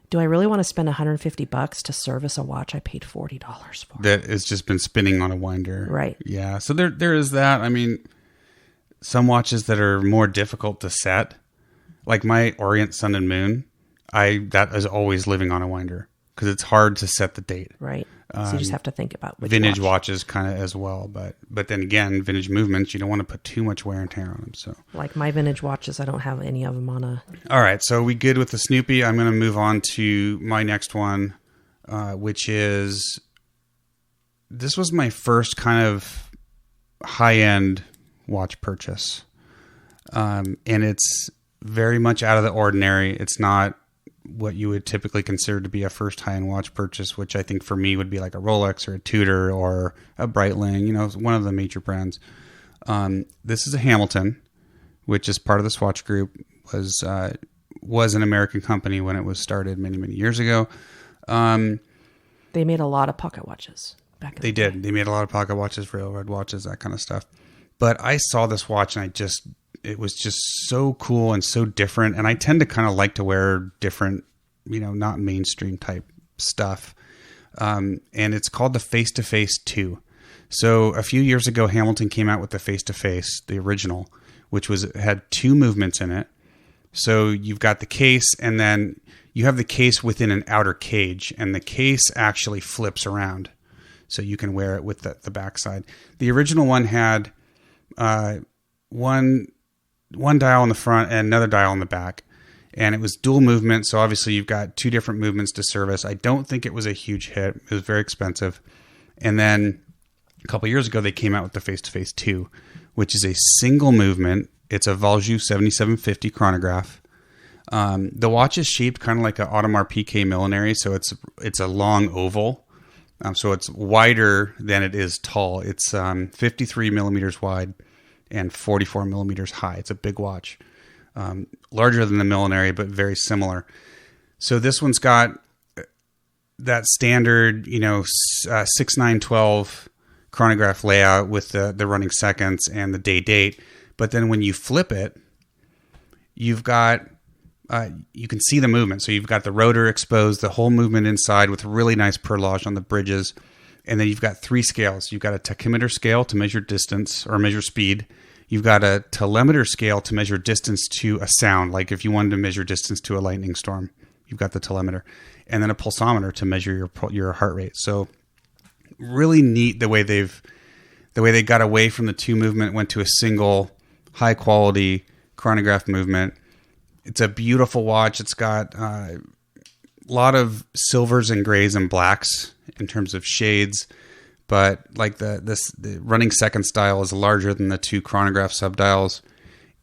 Do I really want to spend $150 to service a watch I paid $40 for? That has just been spinning on a winder. Right. Yeah. So there is that. I mean, some watches that are more difficult to set, like my Orient Sun and Moon, that is always living on a winder because it's hard to set the date. Right. So you just have to think about which vintage watches kind of as well. But then again, vintage movements, you don't want to put too much wear and tear on them. So like my vintage watches, I don't have any of them on a... All right. So we good with the Snoopy. I'm going to move on to my next one, which is... This was my first kind of high-end watch purchase. And it's very much out of the ordinary. It's not what you would typically consider to be a first high-end watch purchase, which I think for me would be like a Rolex or a Tudor or a Breitling, one of the major brands. This is a Hamilton, which is part of the Swatch Group, was an American company when it was started many, many years ago. They made a lot of pocket watches back in the day. They made a lot of pocket watches, railroad watches, that kind of stuff. But I saw this watch and it was just so cool and so different. And I tend to kind of like to wear different, not mainstream type stuff. And it's called the Face-to-Face 2. So a few years ago, Hamilton came out with the Face-to-Face, the original, which had 2 movements in it. So you've got the case, and then you have the case within an outer cage, and the case actually flips around. So you can wear it with the backside. The original one had one dial on the front and another dial on the back. And it was dual movement. So obviously you've got 2 different movements to service. I don't think it was a huge hit. It was very expensive. And then a couple of years ago, they came out with the Face-to-Face 2, which is a single movement. It's a Valjoux 7750 chronograph. The watch is shaped kind of like an Audemars Piguet Millenary. So it's a long oval. So it's wider than it is tall. It's 53 millimeters wide and 44 millimeters high. It's a big watch. Larger than the Millenary, but very similar. So this one's got that standard, 6-9-12 chronograph layout with the running seconds and the date. But then when you flip it, you've got... you can see the movement. So you've got the rotor exposed, the whole movement inside with really nice perlage on the bridges. And then you've got 3 scales. You've got a tachymeter scale to measure distance or measure speed. You've got a telemeter scale to measure distance to a sound. Like if you wanted to measure distance to a lightning storm, you've got the telemeter, and then a pulsometer to measure your heart rate. So really neat the way they got away from the two movement, went to a single high quality chronograph movement. It's a beautiful watch. It's got a lot of silvers and grays and blacks in terms of shades, but like the running seconds dial is larger than the two chronograph subdials,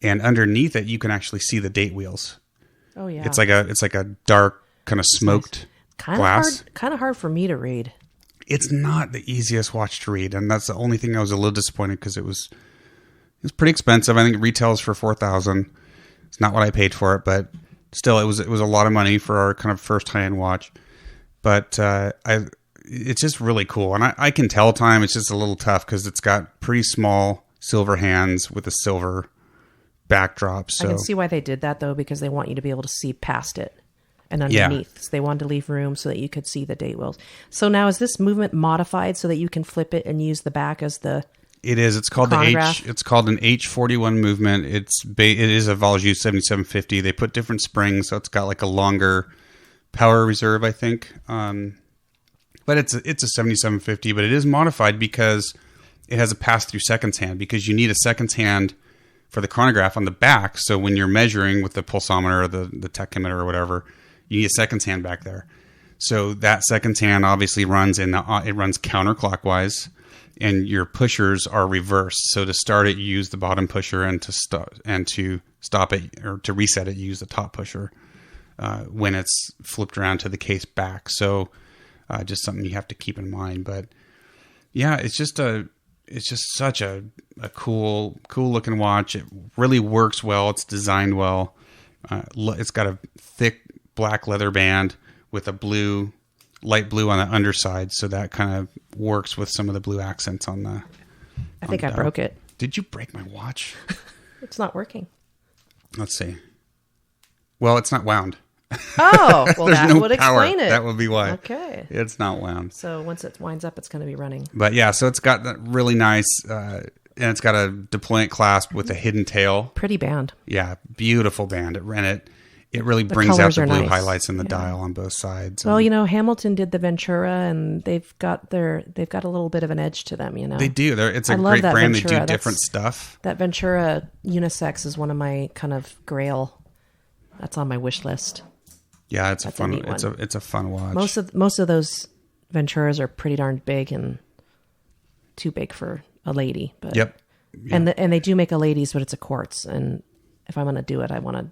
and underneath it you can actually see the date wheels. Oh yeah, it's like a dark kind of smoked glass. Kind of hard for me to read. It's not the easiest watch to read, and that's the only thing I was a little disappointed, because it was pretty expensive. I think it retails for $4,000. It's not what I paid for it, but still, it was a lot of money for our kind of first high-end watch. But it's just really cool, and I can tell time. It's just a little tough because it's got pretty small silver hands with a silver backdrop. So I can see why they did that, though, because they want you to be able to see past it and underneath. So they wanted to leave room so that you could see the date wheels. So now, is this movement modified so that you can flip it and use the back as the... It is. It's called It's called an H41 movement. It is a Valjoux 7750. They put different springs, so it's got like a longer power reserve, I think. But it's a 7750. But it is modified because it has a pass-through seconds hand, because you need a seconds hand for the chronograph on the back. So when you're measuring with the pulsometer or the tachometer or whatever, you need a seconds hand back there. So that seconds hand obviously runs it runs counterclockwise. And your pushers are reversed. So to start it, you use the bottom pusher, and to stop it or to reset it, you use the top pusher when it's flipped around to the case back. So just something you have to keep in mind. But yeah, it's just such a cool looking watch. It really works well. It's designed well. It's got a thick black leather band with a light blue on the underside, so that kind of works with some of the blue accents on the... I think I broke it. Did you break my watch? It's not working. Let's see. Well, it's not wound. Oh, well, that would explain it. That would be why. Okay. It's not wound. So once it winds up, it's going to be running. But yeah, so it's got that really nice, and it's got a deployant clasp with a hidden tail. Pretty band. Yeah, beautiful band. It really brings out the blue nice. Highlights in the dial on both sides. Well, Hamilton did the Ventura, and they've got a little bit of an edge to them. They do. It's a great brand. Ventura. They do different stuff. That Ventura unisex is one of my kind of grail. That's on my wish list. Yeah, it's a fun watch. Most of those Venturas are pretty darn big and too big for a lady. But yep. And they do make a ladies, but it's a quartz. And if I'm going to do it, I want to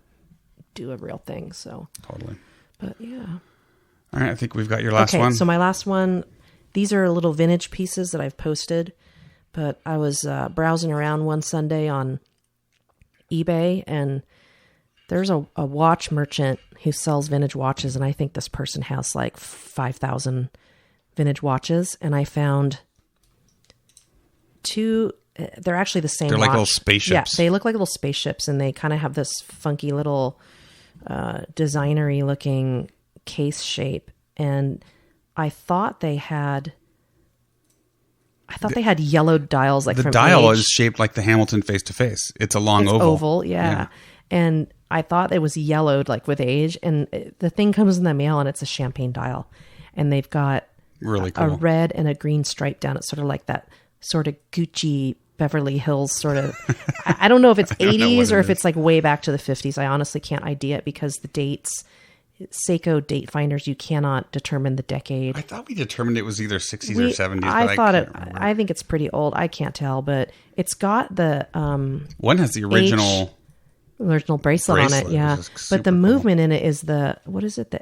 do a real thing. So totally. But yeah. All right, I think we've got your last one. So my last one. These are little vintage pieces that I've posted. But I was browsing around one Sunday on eBay, and there's a watch merchant who sells vintage watches, and I think this person has like 5,000 vintage watches, and I found two. They're actually the same. They're watch. like little spaceships. Yeah, they look like little spaceships, and they kind of have this funky little designery looking case shape. And I thought they had yellowed dials. Like the from dial age. is shaped like the Hamilton face to face. It's a long oval. Yeah. And I thought it was yellowed like with age, and the thing comes in the mail and it's a champagne dial, and they've got really cool. a red and a green stripe down it, sort of like that sort of Gucci Beverly Hills sort of. I don't know if it's 80s or if it's like way back to the 50s. I honestly can't ID it because the dates, Seiko date finders, you cannot determine the decade. I thought we determined it was either 60s or 70s. I think it's pretty old. I can't tell, but it's got the one has the original bracelet on it, yeah. But the movement in it is the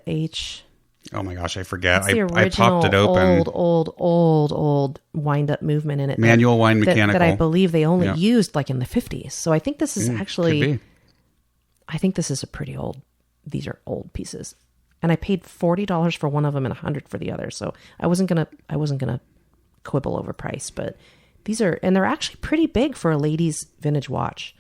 H. Oh my gosh, I forget. I popped it open. Old wind up movement in it. Manual wind mechanical. That I believe they only used like in the 50s. So I think this is actually, I think this is a pretty old, these are old pieces. And I paid $40 for one of them and $100 for the other. So I wasn't going to quibble over price, but they're actually pretty big for a lady's vintage watch,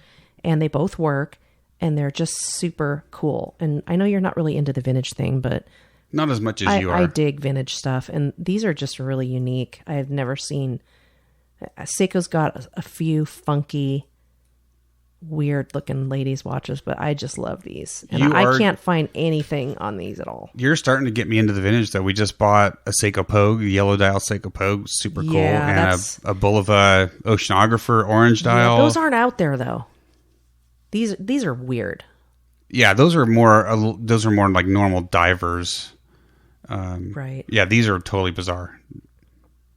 and they both work. And they're just super cool. And I know you're not really into the vintage thing, but not as much as you are. I dig vintage stuff. And these are just really unique. I have never seen. Seiko's got a few funky weird looking ladies' watches, but I just love these. And I can't find anything on these at all. You're starting to get me into the vintage, though. We just bought a Seiko Pogue, a yellow dial Seiko Pogue, super cool, and a Bulova Oceanographer orange dial. Yeah, those aren't out there, though. These are weird. Yeah, those are more like normal divers. Right. Yeah, these are totally bizarre.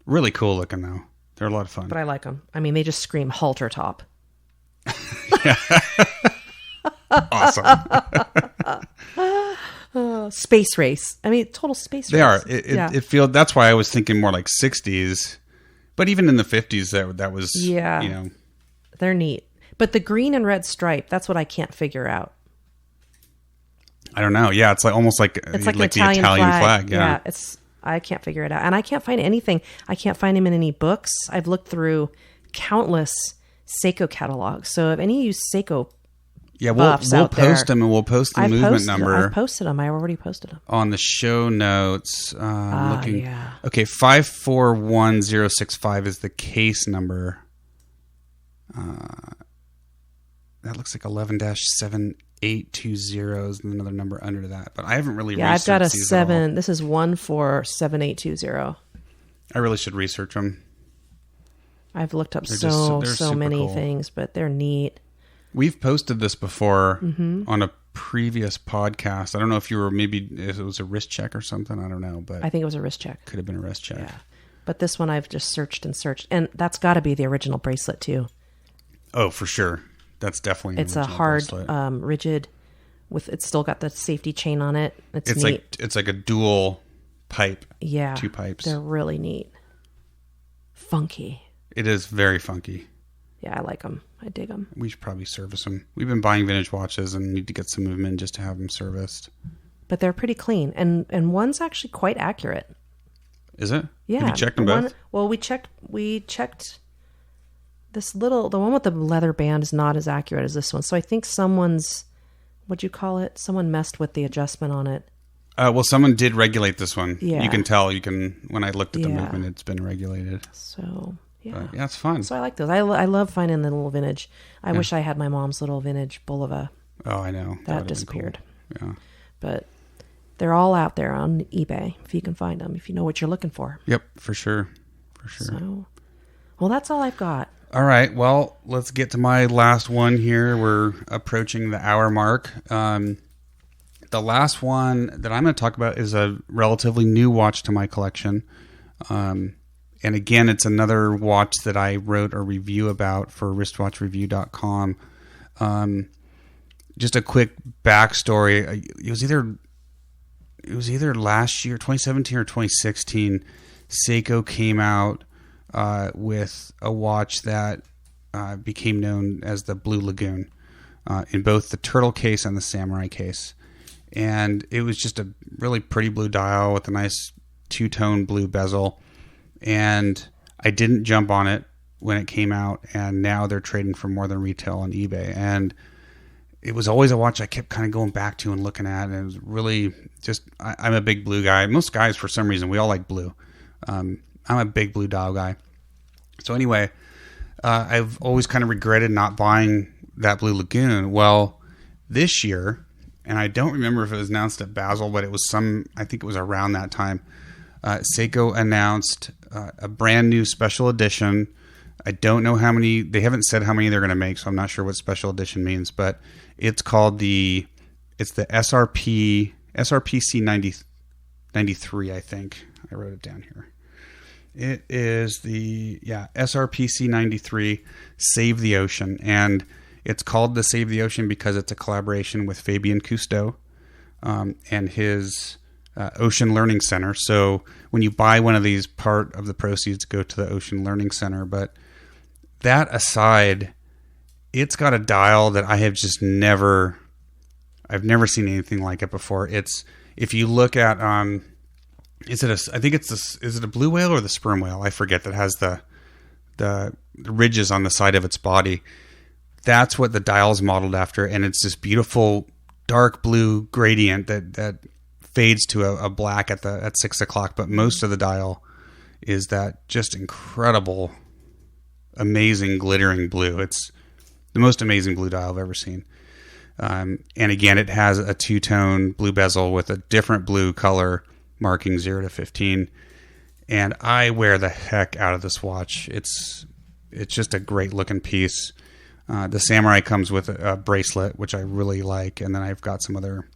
Really cool looking, though. They're a lot of fun. But I like them. I mean, they just scream halter top. Awesome. Space race. I mean, total space they race. They are. It feels. That's why I was thinking more like 60s. But even in the 50s, that was, They're neat. But the green and red stripe, that's what I can't figure out. I don't know. Yeah, it's like almost like the Italian flag. Yeah. I can't figure it out. And I can't find anything. I can't find them in any books. I've looked through countless Seiko catalogs. So if any of you Seiko buffs we'll out there, post them, and we'll post the movement number. I've posted them. I already posted them. On the show notes. Looking. Yeah. Okay, 541065 is the case number. That looks like 11-7820 is another number under that. But I haven't really researched I've got a these 7. This is 147820. I really should research them. I've looked up so many cool things, but they're neat. We've posted this before on a previous podcast. I don't know if if it was a wrist check or something. I don't know, but I think it was a wrist check. Could have been a wrist check. Yeah. But this one I've just searched, and that's got to be the original bracelet too. Oh, for sure. That's definitely it's a hard, rigid. It's still got the safety chain on it. It's neat. It's like a dual pipe. Yeah, 2 pipes. They're really neat. Funky. It is very funky. Yeah, I like them. I dig them. We should probably service them. We've been buying vintage watches and need to get some movement just to have them serviced. But they're pretty clean, and one's actually quite accurate. Is it? Yeah. Have you checked them both? Well, we checked the one with the leather band is not as accurate as this one. So I think someone's, what'd you call it? Someone messed with the adjustment on it. Well, someone did regulate this one. Yeah. You can tell. When I looked at the movement, it's been regulated. So, yeah. But, yeah, it's fun. So I like those. I love finding the little vintage. I wish I had my mom's little vintage Bulova. Oh, I know. That disappeared. Cool. Yeah. But they're all out there on eBay if you can find them, if you know what you're looking for. Yep, for sure. So, well, that's all I've got. All right. Well, let's get to my last one here. We're approaching the hour mark. The last one that I'm going to talk about is a relatively new watch to my collection. And again, it's another watch that I wrote a review about for wristwatchreview.com. Just a quick backstory. It was either last year, 2017 or 2016, Seiko came out with a watch that became known as the Blue Lagoon in both the turtle case and the samurai case. And it was just a really pretty blue dial with a nice two-tone blue bezel. And I didn't jump on it when it came out, and now they're trading for more than retail on eBay. And it was always a watch I kept kind of going back to and looking at, and it was really just, I'm a big blue guy. Most guys, for some reason, we all like blue. I'm a big blue dial guy. So anyway, I've always kind of regretted not buying that Blue Lagoon. Well, this year, and I don't remember if it was announced at Basel, but it was I think it was around that time, Seiko announced a brand new special edition. I don't know how many, they haven't said how many they're going to make, so I'm not sure what special edition means, but it's called it's the SRPC 93, I think. I wrote it down here. It is the SRPC 93 Save the Ocean, and it's called the Save the Ocean because it's a collaboration with Fabien Cousteau and his Ocean Learning Center. So when you buy one of these, part of the proceeds go to the Ocean Learning Center. But that aside, it's got a dial that I have just I've never seen anything like it before. If you look at is it a blue whale or the sperm whale? I forget, that has the ridges on the side of its body. That's what the dial's modeled after, and it's this beautiful dark blue gradient that fades to a black at 6 o'clock. But most of the dial is that just incredible, amazing glittering blue. most amazing blue dial I've ever seen. And again, it has a 2-tone blue bezel with a different blue color marking 0 to 15. And I wear the heck out of this watch. It's just a great looking piece. The Samurai comes with a bracelet, which I really like. And then I've got some other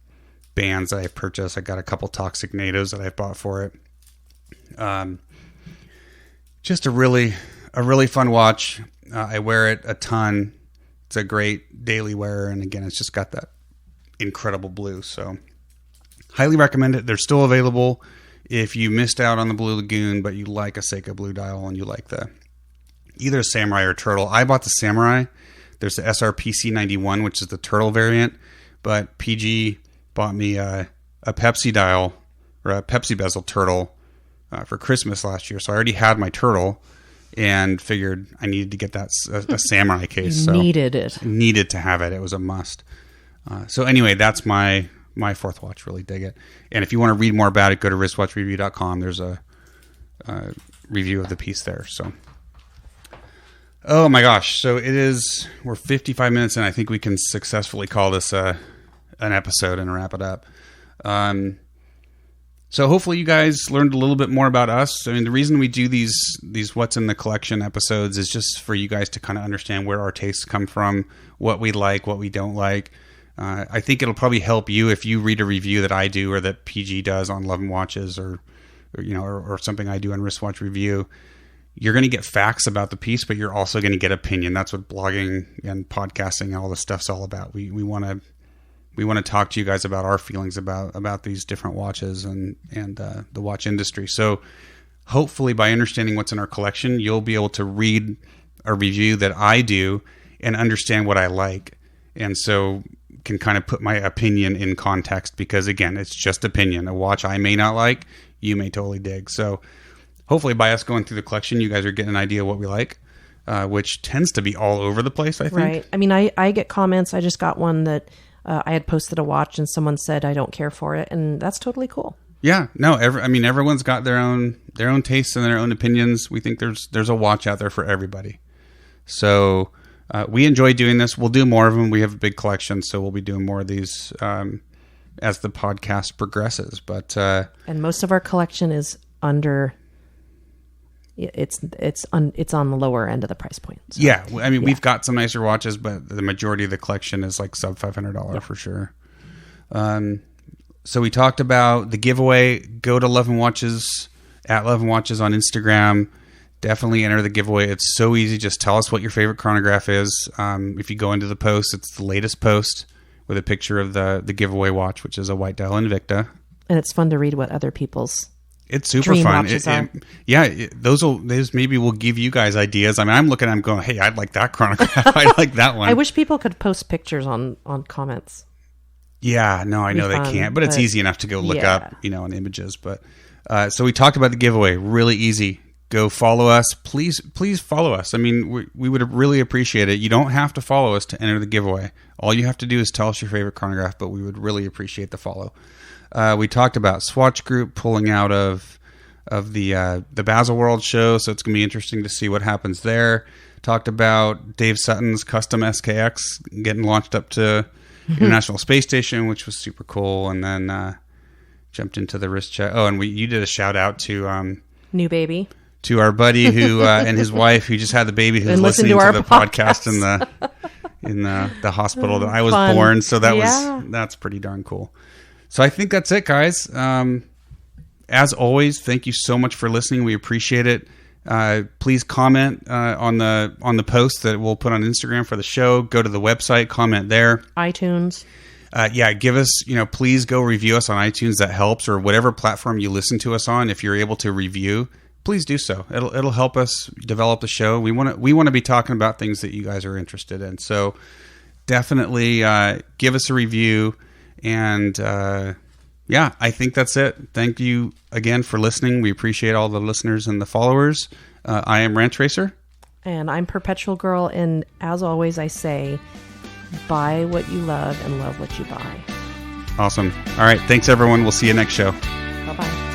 bands that I've purchased. I got a couple Toxic NATOs that I've bought for it. Just a really fun watch. I wear it a ton. It's a great daily wear, and again, it's just got that incredible blue. So, highly recommend it. They're still available if you missed out on the Blue Lagoon, but you like a Seiko blue dial and you like either Samurai or Turtle. I bought the Samurai. There's the SRPC 91, which is the Turtle variant, but PG bought me a Pepsi dial or a Pepsi bezel Turtle for Christmas last year. So I already had my Turtle. And figured I needed to get that a Samurai case. Needed it. Needed to have it. It was a must. So anyway, that's my fourth watch. Really dig it. And if you want to read more about it, go to wristwatchreview.com. There's a review of the piece there. So, oh my gosh. So we're 55 minutes in. I think we can successfully call this an episode and wrap it up. So hopefully you guys learned a little bit more about us. I mean, the reason we do these What's in the Collection episodes is just for you guys to kind of understand where our tastes come from, what we like, what we don't like. I think it'll probably help you if you read a review that I do or that PG does on Love and Watches or something I do on Wristwatch Review. You're going to get facts about the piece, but you're also going to get opinion. That's what blogging and podcasting and all this stuff's all about. We want to talk to you guys about our feelings about these different watches and the watch industry. So hopefully by understanding what's in our collection, you'll be able to read a review that I do and understand what I like. And so can kind of put my opinion in context because, again, it's just opinion. A watch I may not like, you may totally dig. So hopefully by us going through the collection, you guys are getting an idea of what we like, which tends to be all over the place, I think. Right. I mean, I get comments. I just got one that I had posted a watch and someone said I don't care for it, and that's totally cool. Yeah, no, everyone's got their own tastes and their own opinions. We think there's a watch out there for everybody. So we enjoy doing this. We'll do more of them. We have a big collection, so we'll be doing more of these as the podcast progresses. But and most of our collection is under. It's on the lower end of the price point. So. Yeah, I mean, we've got some nicer watches, but the majority of the collection is like sub $500 for sure. So we talked about the giveaway. Go to Love and Watches, at Love and Watches on Instagram. Definitely enter the giveaway. It's so easy. Just tell us what your favorite chronograph is. If you go into the post, it's the latest post with a picture of the giveaway watch, which is a White Dial Invicta. And it's fun to read what other people's It's super dream fun. watches are. Those maybe will give you guys ideas. I mean, I'm looking at them going, hey, I'd like that chronograph. I like that one. I wish people could post pictures on comments. Yeah, no, I know they can't, but it's easy enough to go look up, on images. But so we talked about the giveaway. Really easy. Go follow us. Please follow us. I mean, we would really appreciate it. You don't have to follow us to enter the giveaway. All you have to do is tell us your favorite chronograph, but we would really appreciate the follow. We talked about Swatch Group pulling out of the Baselworld show, so it's going to be interesting to see what happens there. Talked about Dave Sutton's custom SKX getting launched up to International Space Station, which was super cool, and then jumped into the wrist check. Oh, and you did a shout out to New Baby. To our buddy who and his wife who just had the baby, who's listening to the podcast in the hospital that I was born. So that's pretty darn cool. So I think that's it, guys. As always, thank you so much for listening. We appreciate it. Please comment on the post that we'll put on Instagram for the show. Go to the website, comment there. iTunes. Give us, please go review us on iTunes. That helps, or whatever platform you listen to us on. If you're able to review, please do so. It'll help us develop the show. We want to be talking about things that you guys are interested in. So definitely give us a review. And I think that's it. Thank you again for listening. We appreciate all the listeners and the followers. I am Ranch Racer. And I'm Perpetual Girl. And as always, I say, buy what you love and love what you buy. Awesome. All right. Thanks, everyone. We'll see you next show. Bye-bye.